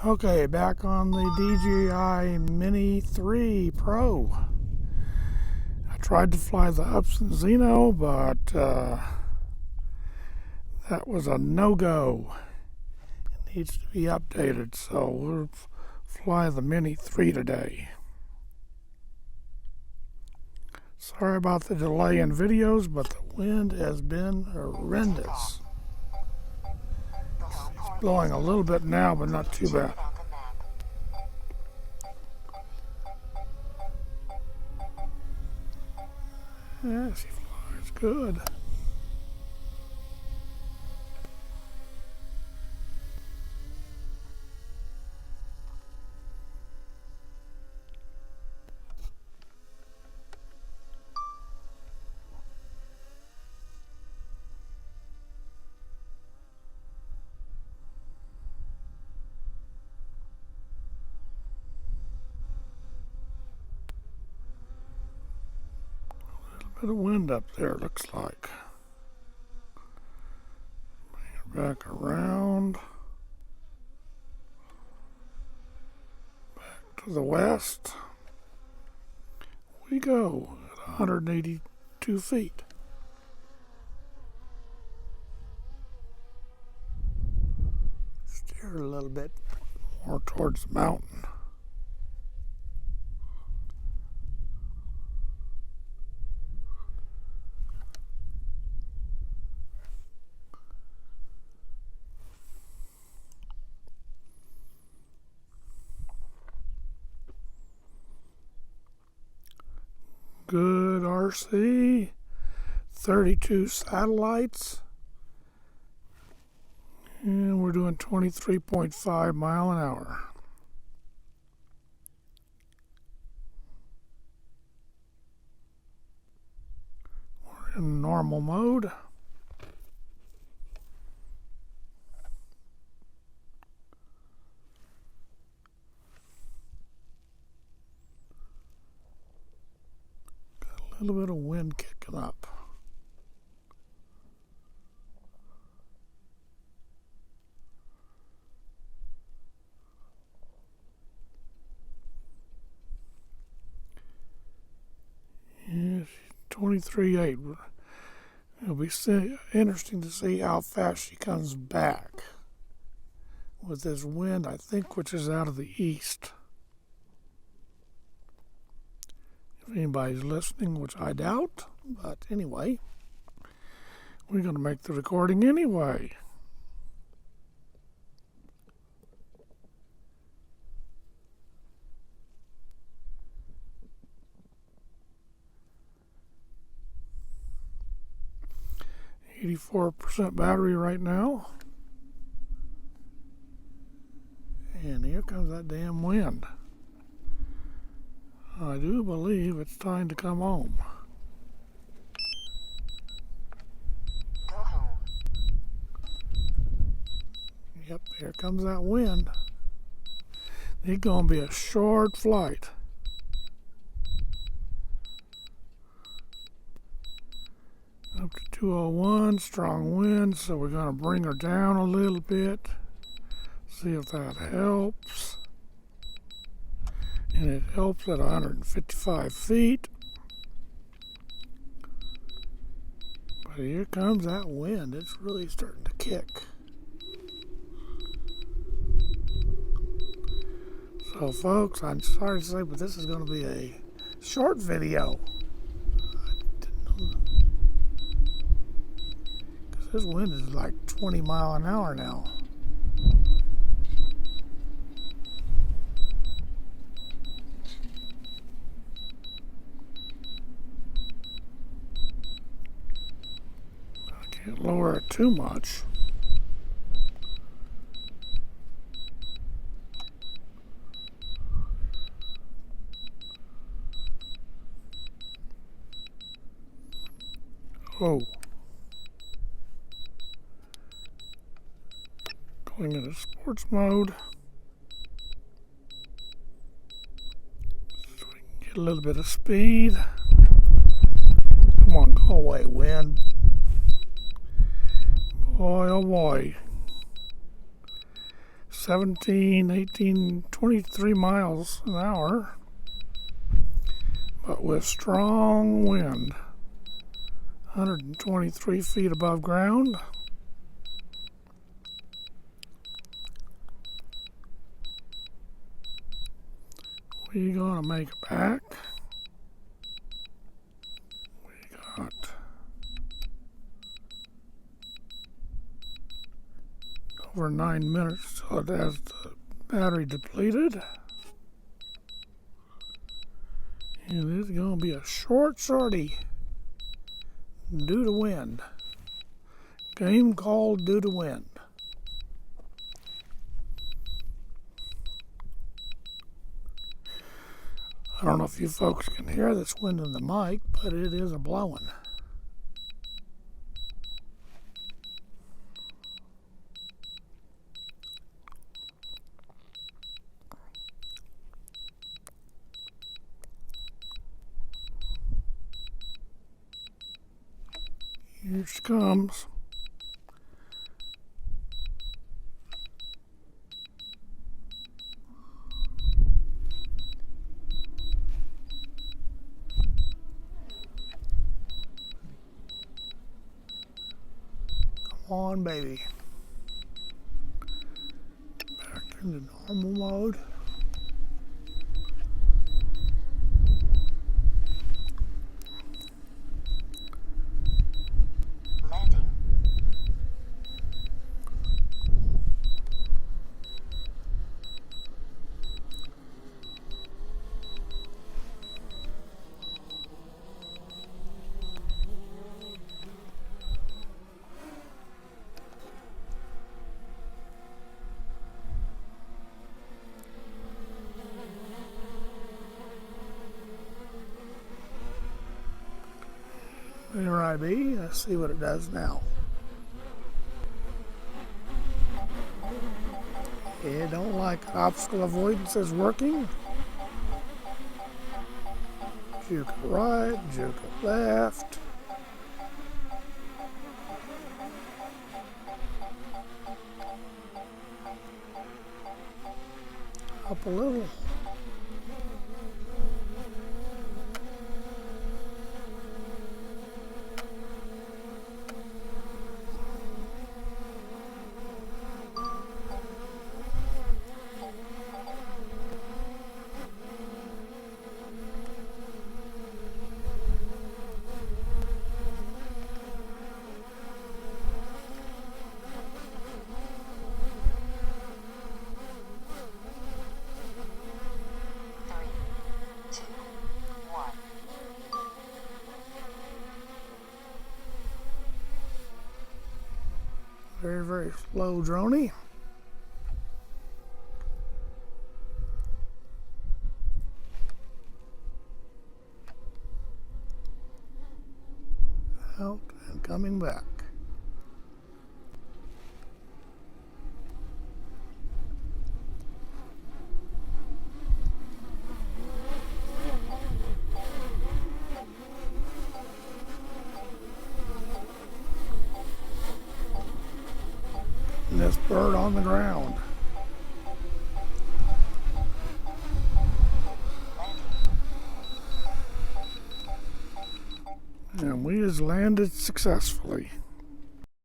Okay, back on the Dji Mini 3 Pro. I tried to fly the Upson Zeno, but that was a no-go. It needs to be updated, so we'll fly the Mini 3 today. Sorry about the delay in videos, but the wind has been horrendous. It's blowing a little bit now, but not too bad. Yeah, she flies good. Bit of wind up there, looks like. Bring it back around. Back to the west. We go at 182 feet. Steer a little bit more towards the mountain. Good RC, 32 satellites, and we're doing 23.5 mile an hour. We're in normal mode. A little bit of wind kicking up. Yes, 23.8. It'll be interesting to see how fast she comes back with this wind, I think, which is out of the east. If anybody's listening, which I doubt, but anyway, we're going to make the recording anyway. %battery right now. And here comes that damn wind. I do believe it's time to come home. Go home. Yep, here comes that wind. It's going to be a short flight. Up to 201, strong wind, so we're going to bring her down a little bit. See if that helps. And it helps at 155 feet. But here comes that wind. It's really starting to kick. So folks, I'm sorry to say, but this is going to be a short video. I didn't know. Because this wind is like 20 mile an hour now. Can't lower it too much. Oh. Going into sports mode. So we can get a little bit of speed. Come on, go away, wind. Boy, oh boy. 17, 18, 23 miles an hour, but with strong wind. 123 feet above ground. We gonna make it back. We got over 9 minutes till it has the battery depleted. And it's gonna be a short sortie due to wind. Game called due to wind. I don't know if you folks can hear this wind in the mic, but it is a blowing. Here she comes. Come on, baby. Back into normal mode. Landing. There I be. Let's see what it does now. It don't like it. Obstacle avoidance is working. Juke it right, juke it left. Up a little. Very, very slow droney. Out and coming back. And this bird on the ground. And we has landed successfully.